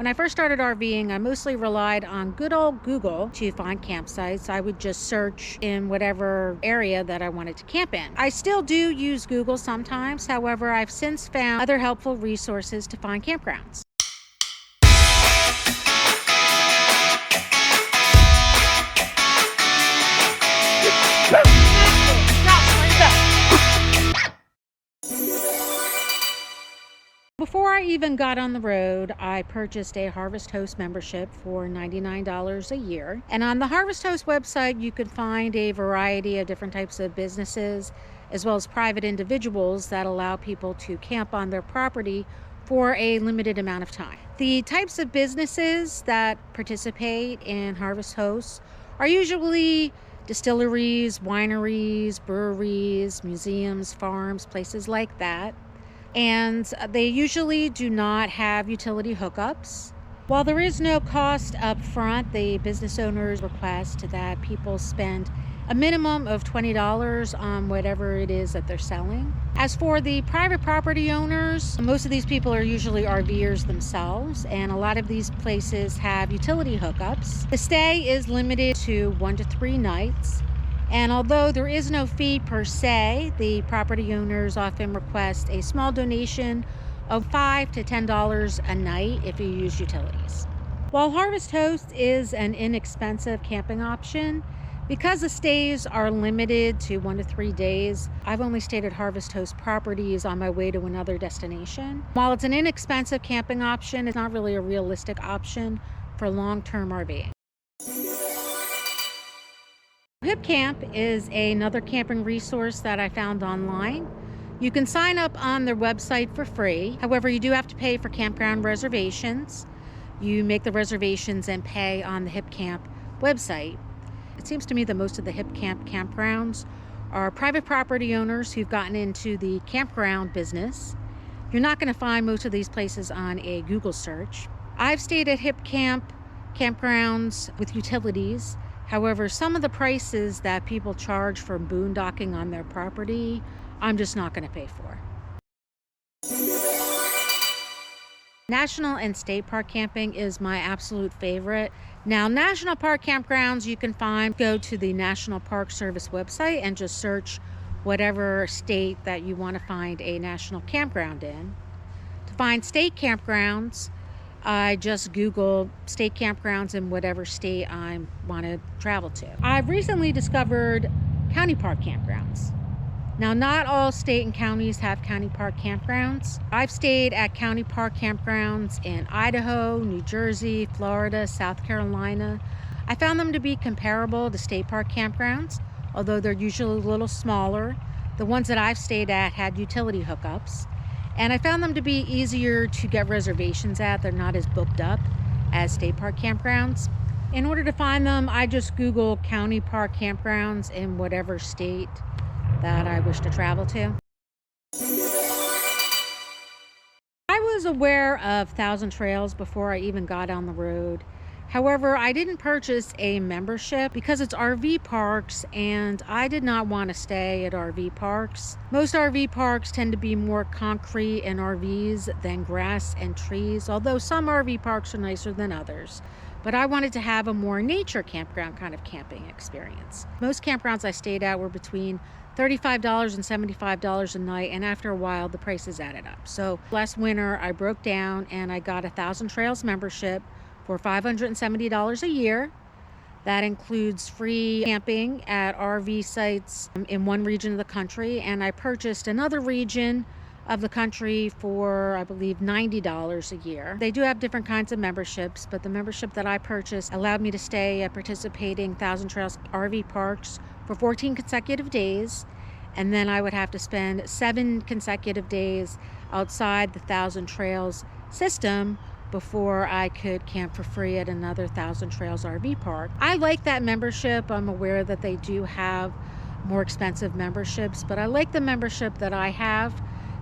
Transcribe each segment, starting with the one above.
When I first started RVing, I mostly relied on good old Google to find campsites. I would just search in whatever area that I wanted to camp in. I still do use Google sometimes. However, I've since found other helpful resources to find campgrounds. Before I even got on the road, I purchased a Harvest Host membership for $99 a year. And on the Harvest Host website, you could find a variety of different types of businesses, as well as private individuals that allow people to camp on their property for a limited amount of time. The types of businesses that participate in Harvest Hosts are usually distilleries, wineries, breweries, museums, farms, places like that. And they usually do not have utility hookups. While there is no cost up front, the business owners request that people spend a minimum of $20 on whatever it is that they're selling. As for the private property owners, most of these people are usually RVers themselves, and a lot of these places have utility hookups. The stay is limited to 1 to 3 nights. And although there is no fee per se, the property owners often request a small donation of $5 to $10 a night if you use utilities. While Harvest Host is an inexpensive camping option, because the stays are limited to 1 to 3 days, I've only stayed at Harvest Host properties on my way to another destination. While it's an inexpensive camping option, it's not really a realistic option for long-term RVing. HipCamp is another camping resource that I found online. You can sign up on their website for free. However, you do have to pay for campground reservations. You make the reservations and pay on the HipCamp website. It seems to me that most of the HipCamp campgrounds are private property owners who've gotten into the campground business. You're not going to find most of these places on a Google search. I've stayed at HipCamp campgrounds with utilities. However, some of the prices that people charge for boondocking on their property, I'm just not going to pay for. National and state park camping is my absolute favorite. Now, national park campgrounds you can find, go to the National Park Service website and just search whatever state that you want to find a national campground in. To find state campgrounds, I just Google state campgrounds in whatever state I want to travel to. I've recently discovered county park campgrounds. Now, not all state and counties have county park campgrounds. I've stayed at county park campgrounds in Idaho, New Jersey, Florida, South Carolina. I found them to be comparable to state park campgrounds, although they're usually a little smaller. The ones that I've stayed at had utility hookups. And I found them to be easier to get reservations at. They're not as booked up as state park campgrounds. In order to find them, I just Google county park campgrounds in whatever state that I wish to travel to. I was aware of Thousand Trails before I even got on the road. However, I didn't purchase a membership because it's RV parks, and I did not want to stay at RV parks. Most RV parks tend to be more concrete and RVs than grass and trees, although some RV parks are nicer than others. But I wanted to have a more nature campground kind of camping experience. Most campgrounds I stayed at were between $35 and $75 a night, and after a while the prices added up. So last winter I broke down and I got a Thousand Trails membership for $570 a year. That includes free camping at RV sites in one region of the country, and I purchased another region of the country for, I believe, $90 a year. They do have different kinds of memberships, but the membership that I purchased allowed me to stay at participating Thousand Trails RV parks for 14 consecutive days, and then I would have to spend 7 consecutive days outside the Thousand Trails system before I could camp for free at another Thousand Trails RV park. I like that membership. I'm aware that they do have more expensive memberships, but I like the membership that I have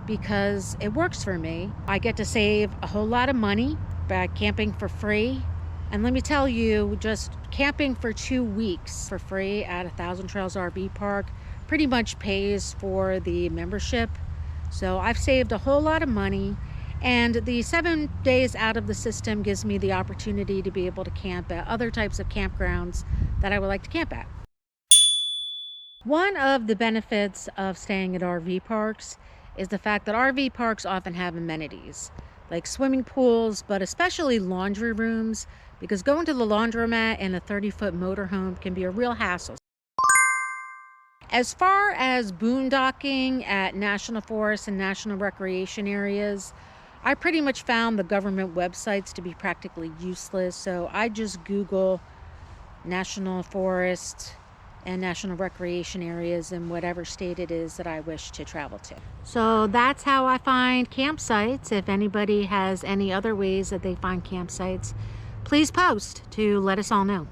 because it works for me. I get to save a whole lot of money by camping for free. And let me tell you, just camping for 2 weeks for free at a Thousand Trails RV park pretty much pays for the membership. So I've saved a whole lot of money, And the 7 days out of the system gives me the opportunity to be able to camp at other types of campgrounds that I would like to camp at. One of the benefits of staying at RV parks is the fact that RV parks often have amenities like swimming pools, but especially laundry rooms, because going to the laundromat in a 30-foot motorhome can be a real hassle. As far as boondocking at national forests and national recreation areas, I pretty much found the government websites to be practically useless, so I just Google national forest and national recreation areas in whatever state it is that I wish to travel to. So that's how I find campsites. If anybody has any other ways that they find campsites, please post to let us all know.